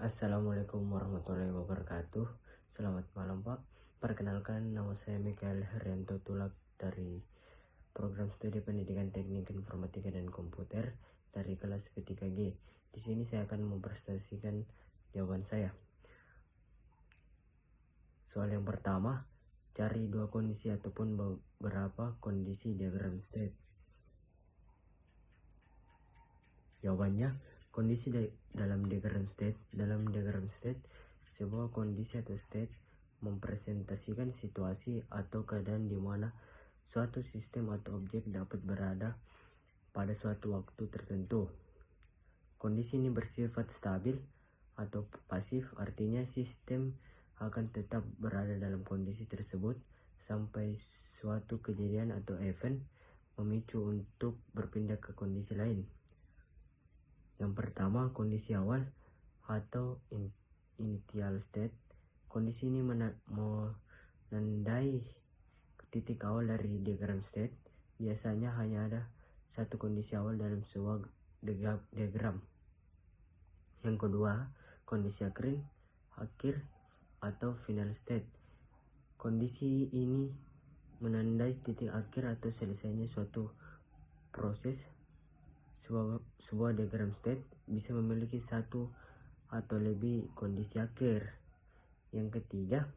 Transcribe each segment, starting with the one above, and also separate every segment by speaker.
Speaker 1: Assalamualaikum warahmatullahi wabarakatuh. Selamat malam Pak. Perkenalkan, nama saya Mikael Herianto Tulak dari Program Studi Pendidikan Teknik Informatika dan Komputer dari kelas P3G. Di sini saya akan mempresentasikan jawaban saya. Soal yang pertama, cari dua kondisi ataupun beberapa kondisi diagram state. Jawabannya, kondisi dalam diagram state, sebuah kondisi atau state mempresentasikan situasi atau keadaan di mana suatu sistem atau objek dapat berada pada suatu waktu tertentu. Kondisi ini bersifat stabil atau pasif, artinya sistem akan tetap berada dalam kondisi tersebut sampai suatu kejadian atau event memicu untuk berpindah ke kondisi lain. Yang pertama, kondisi awal atau initial state. Kondisi ini menandai titik awal dari diagram state. Biasanya hanya ada satu kondisi awal dalam sebuah diagram. Yang kedua, kondisi akhir atau final state. Kondisi ini menandai titik akhir atau selesainya suatu proses. Sebuah diagram state bisa memiliki satu atau lebih kondisi akhir. Yang ketiga,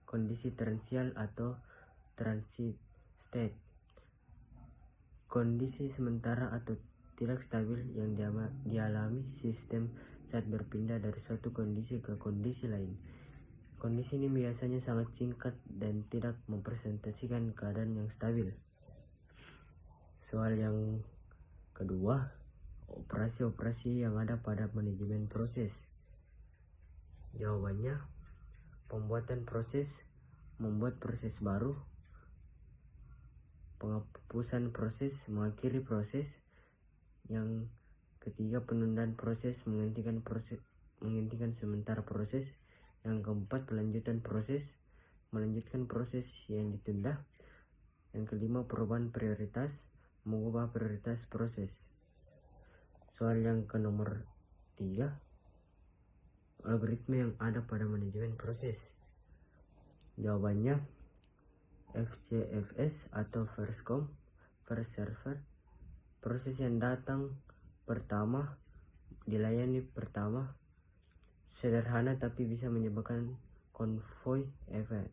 Speaker 1: kondisi transial atau transit state. Kondisi sementara atau tidak stabil yang dialami sistem saat berpindah dari suatu kondisi ke kondisi lain. Kondisi ini biasanya sangat singkat dan tidak mempresentasikan keadaan yang stabil. Soal yang kedua, operasi-operasi yang ada pada manajemen proses. Jawabannya, pembuatan proses, membuat proses baru, penghapusan proses, mengakhiri proses. Yang ketiga, penundaan proses, menghentikan sementara proses. Yang keempat, pelanjutan proses, melanjutkan proses yang ditunda. Yang kelima, perubahan prioritas, mengubah prioritas proses. Soal yang ke nomor 3, algoritma yang ada pada manajemen proses. Jawabannya, FCFS atau first come first server. Proses yang datang pertama dilayani pertama, sederhana tapi bisa menyebabkan konvoy event.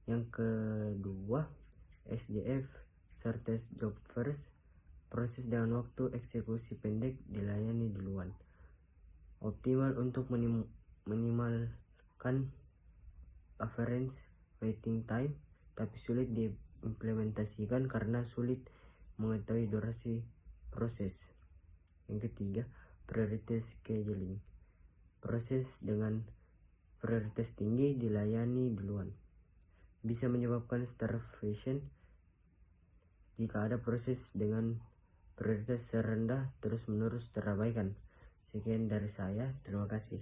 Speaker 1: Yang kedua, SJF shortest job first. Proses dengan waktu eksekusi pendek dilayani duluan. Optimal untuk minimalkan average waiting time, tapi sulit diimplementasikan karena sulit mengetahui durasi proses. Yang ketiga, prioritas scheduling. Proses dengan prioritas tinggi dilayani duluan. Bisa menyebabkan starvation jika ada proses dengan prioritas rendah terus-menerus terabaikan. Sekian dari saya, terima kasih.